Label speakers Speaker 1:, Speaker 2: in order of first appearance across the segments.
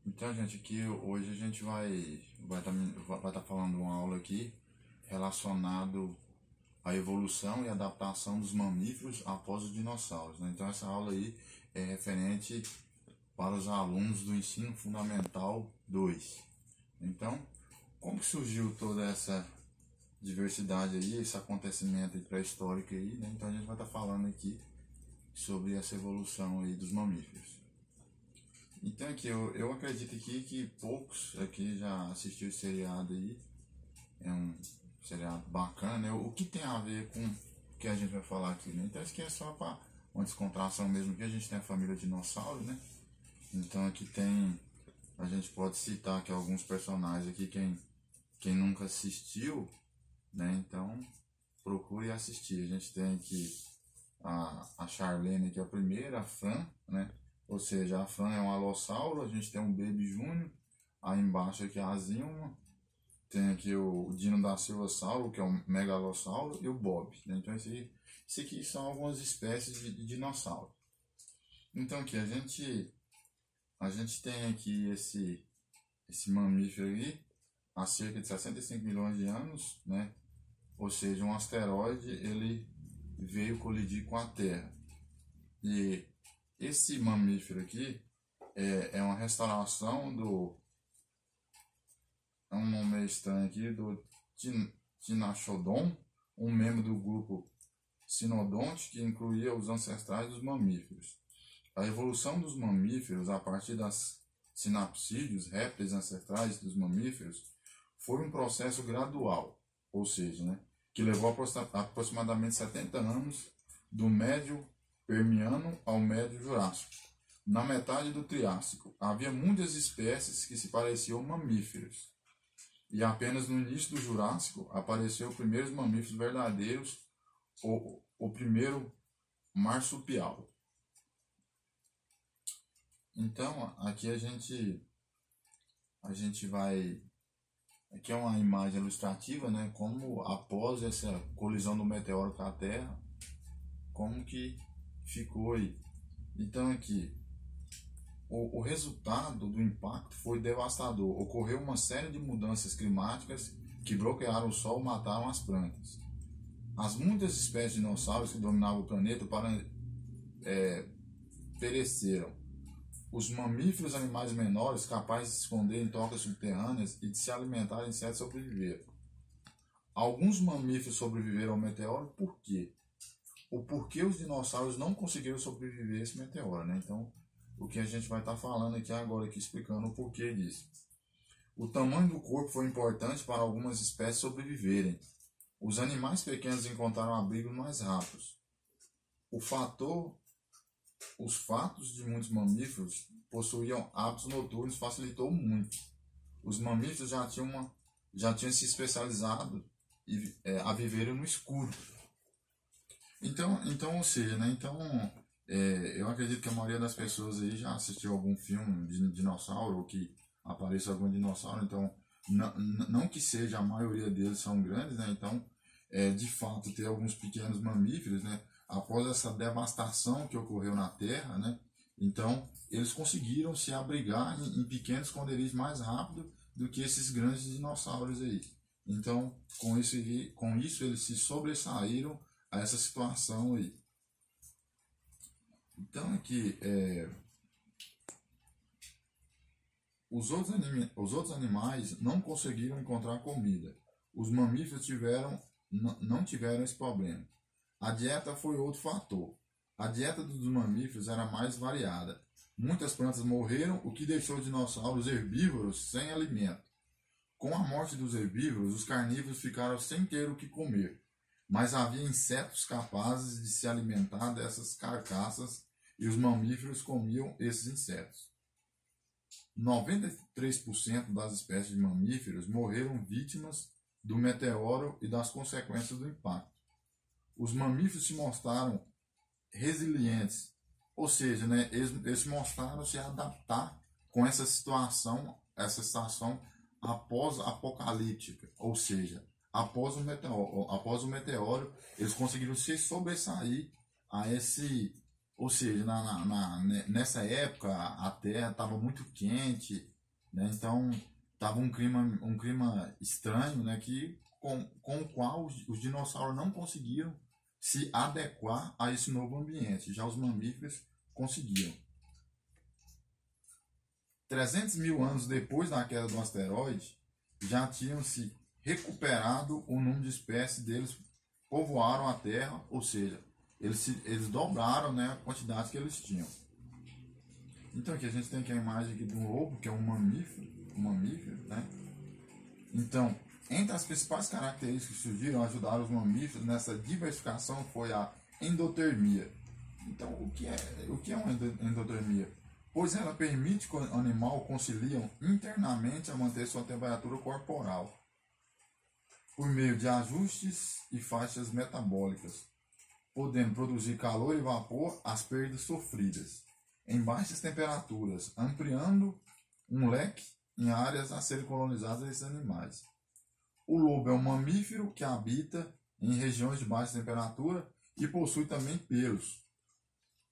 Speaker 1: Então, gente, aqui hoje a gente vai tá falando uma aula aqui relacionado à evolução e adaptação dos mamíferos após os dinossauros, né? Então, essa aula aí é referente para os alunos do Ensino Fundamental 2. Então, como que surgiu toda essa diversidade aí, esse acontecimento pré-histórico aí, né? Então, a gente vai estar falando aqui sobre essa evolução aí dos mamíferos. Então aqui, eu acredito aqui que poucos aqui já assistiram esse seriado aí. É um seriado bacana, né? O que tem a ver com o que a gente vai falar aqui, né? Então isso aqui é só para uma descontração mesmo, que a gente tem a família dinossauro, né? Então aqui tem, a gente pode citar aqui alguns personagens aqui, quem nunca assistiu, né? Então procure assistir. A gente tem aqui a Charlene, que é a primeira, a Fran, né? Ou seja, a Fran é um alossauro, a gente tem um Baby Júnior, aí embaixo aqui a Zilma, tem aqui o Dino da Silva-sauro, que é um megalossauro, e o Bob, né? Então esse aqui são algumas espécies de dinossauro. Então aqui a gente tem aqui esse mamífero aí, há cerca de 65 milhões de anos, né? Ou seja, um asteroide, ele veio colidir com a Terra. E esse mamífero aqui é uma restauração é um nome meio estranho aqui, do Tinachodon, um membro do grupo Sinodonte, que incluía os ancestrais dos mamíferos. A evolução dos mamíferos a partir das sinapsídeos, répteis ancestrais dos mamíferos, foi um processo gradual, ou seja, né, que levou aproximadamente 70 anos do Médio Permiano ao Médio Jurássico. Na metade do Triássico, havia muitas espécies que se pareciam mamíferos. E apenas no início do Jurássico apareceram os primeiros mamíferos verdadeiros, o primeiro marsupial. Então, aqui a gente vai... Aqui é uma imagem ilustrativa, né? Como após essa colisão do meteoro com a Terra, como que ficou aí. Então aqui, o resultado do impacto foi devastador. Ocorreu uma série de mudanças climáticas que bloquearam o sol e mataram as plantas. As muitas espécies de dinossauros que dominavam o planeta pereceram. Os mamíferos, animais menores, capazes de se esconder em tocas subterrâneas e de se alimentar de insetos, sobreviveram. Alguns mamíferos sobreviveram ao meteoro, por quê? O porquê os dinossauros não conseguiram sobreviver a esse meteoro, né? Então, o que a gente vai estar falando aqui agora, aqui explicando o porquê disso. O tamanho do corpo foi importante para algumas espécies sobreviverem. Os animais pequenos encontraram abrigos mais rápidos. Os fatos de muitos mamíferos possuíam hábitos noturnos facilitou muito. Os mamíferos já tinham se especializado a viverem no escuro. Então, ou seja, né? Então, eu acredito que a maioria das pessoas aí já assistiu algum filme de dinossauro, ou que apareça algum dinossauro. Então, não que seja a maioria deles são grandes, né? Então, de fato, ter alguns pequenos mamíferos, né? Após essa devastação que ocorreu na Terra, né? Então, eles conseguiram se abrigar em pequenos esconderijos mais rápido do que esses grandes dinossauros aí. Então, com isso eles se sobressaíram a essa situação aí. Então aqui os outros animais não conseguiram encontrar comida. Os mamíferos não tiveram esse problema. A dieta foi outro fator. A dieta dos mamíferos era mais variada. Muitas plantas morreram, o que deixou os dinossauros herbívoros sem alimento. Com a morte dos herbívoros, os carnívoros ficaram sem ter o que comer. Mas havia insetos capazes de se alimentar dessas carcaças e os mamíferos comiam esses insetos. 93% das espécies de mamíferos morreram vítimas do meteoro e das consequências do impacto. Os mamíferos se mostraram resilientes, ou seja, né, eles mostraram se adaptar com essa situação após-apocalíptica, ou seja, após o meteoro, eles conseguiram se sobressair a esse Ou seja, nessa época a Terra estava muito quente, né? Então estava um clima estranho, né? Com o qual os dinossauros não conseguiram se adequar a esse novo ambiente. Já os mamíferos conseguiram. 300 mil anos depois da queda do asteroide, já tinham se recuperado o número de espécies deles, povoaram a Terra, ou seja, eles dobraram, né, a quantidade que eles tinham. Então aqui a gente tem aqui a imagem aqui de um lobo, que é um mamífero, né? Então, entre as principais características que surgiram ajudaram os mamíferos nessa diversificação foi a endotermia. Então, o que é uma endotermia? Pois ela permite que o animal concilie internamente a manter sua temperatura corporal por meio de ajustes e faixas metabólicas, podendo produzir calor e vapor às perdas sofridas em baixas temperaturas, ampliando um leque em áreas a serem colonizadas esses animais. O lobo é um mamífero que habita em regiões de baixa temperatura e possui também pelos.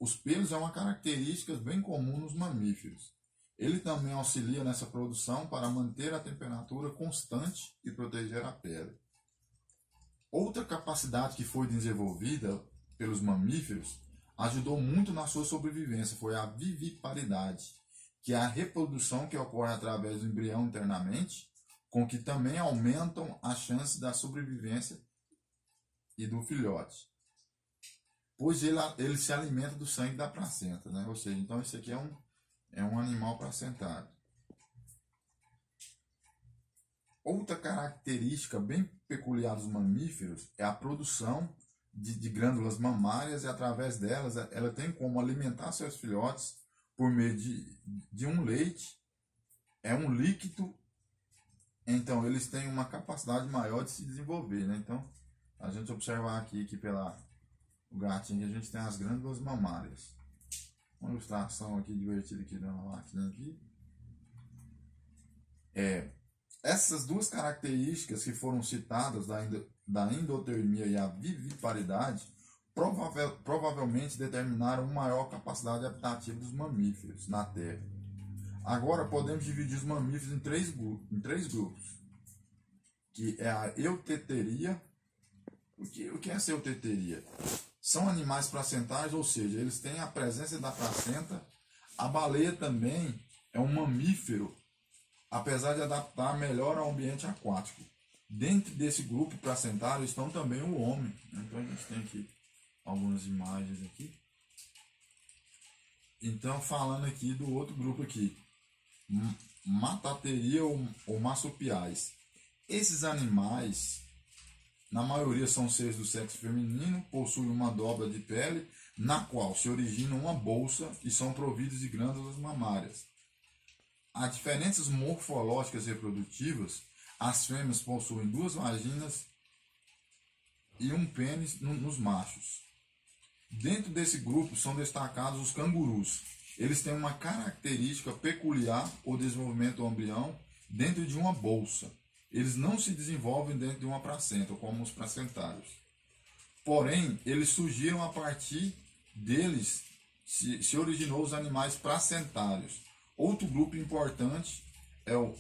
Speaker 1: Os pelos é uma característica bem comum nos mamíferos. Ele também auxilia nessa produção para manter a temperatura constante e proteger a pele. Outra capacidade que foi desenvolvida pelos mamíferos ajudou muito na sua sobrevivência foi a viviparidade, que é a reprodução que ocorre através do embrião internamente, com que também aumentam as chances da sobrevivência e do filhote. Pois ele se alimenta do sangue da placenta, né? Ou seja, então esse aqui é um animal placentado. Outra característica bem peculiar dos mamíferos é a produção de glândulas mamárias e através delas ela tem como alimentar seus filhotes por meio de um leite, é um líquido, então eles têm uma capacidade maior de se desenvolver, né? Então a gente observar aqui pela o gatinho, a gente tem as glândulas mamárias. Uma ilustração aqui divertida aqui da máquina aqui. Essas duas características que foram citadas da endotermia e a viviparidade provavelmente determinaram uma maior capacidade adaptativa dos mamíferos na Terra. Agora podemos dividir os mamíferos em três grupos, que é a euteteria. O que é essa euteteria? São animais placentários, ou seja, eles têm a presença da placenta. A baleia também é um mamífero, apesar de adaptar melhor ao ambiente aquático. Dentro desse grupo placentário estão também o homem. Então a gente tem aqui algumas imagens aqui. Então falando aqui do outro grupo aqui, matateria ou marsupiais. Esses animais, na maioria são seres do sexo feminino, possuem uma dobra de pele, na qual se origina uma bolsa e são providos de glândulas mamárias. Há diferenças morfológicas reprodutivas. As fêmeas possuem 2 vaginas e um pênis nos machos. Dentro desse grupo são destacados os cangurus. Eles têm uma característica peculiar, o desenvolvimento do embrião dentro de uma bolsa. Eles não se desenvolvem dentro de uma placenta, como os placentários. Porém, eles surgiram a partir deles, se originou os animais placentários. Outro grupo importante é o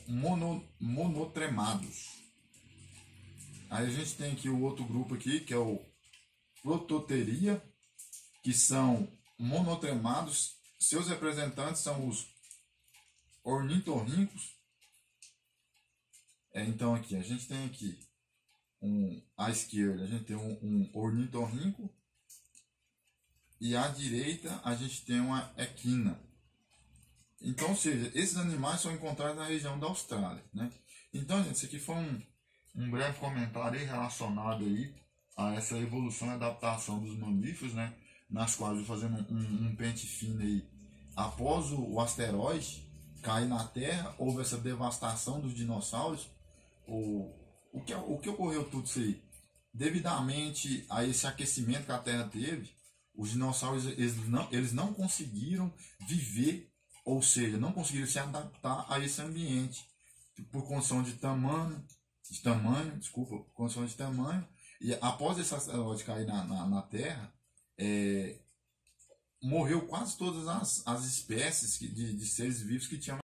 Speaker 1: monotremados. Aí a gente tem aqui o outro grupo aqui, que é o prototeria, que são monotremados. Seus representantes são os ornitorrincos. Então aqui a gente tem aqui à esquerda a gente tem um ornitorrinco e à direita a gente tem uma equina. Então, ou seja, esses animais são encontrados na região da Austrália, né? Então, gente, isso aqui foi um breve comentário aí relacionado aí a essa evolução e adaptação dos mamíferos, né? Nas quais, fazendo um pente fino aí, após o asteroide cair na Terra, houve essa devastação dos dinossauros. O que ocorreu tudo isso aí? Devidamente a esse aquecimento que a Terra teve, os dinossauros eles não conseguiram viver, ou seja, não conseguiram se adaptar a esse ambiente por condição de tamanho, e após esse asteroide cair na Terra, morreu quase todas as espécies de seres vivos que tinham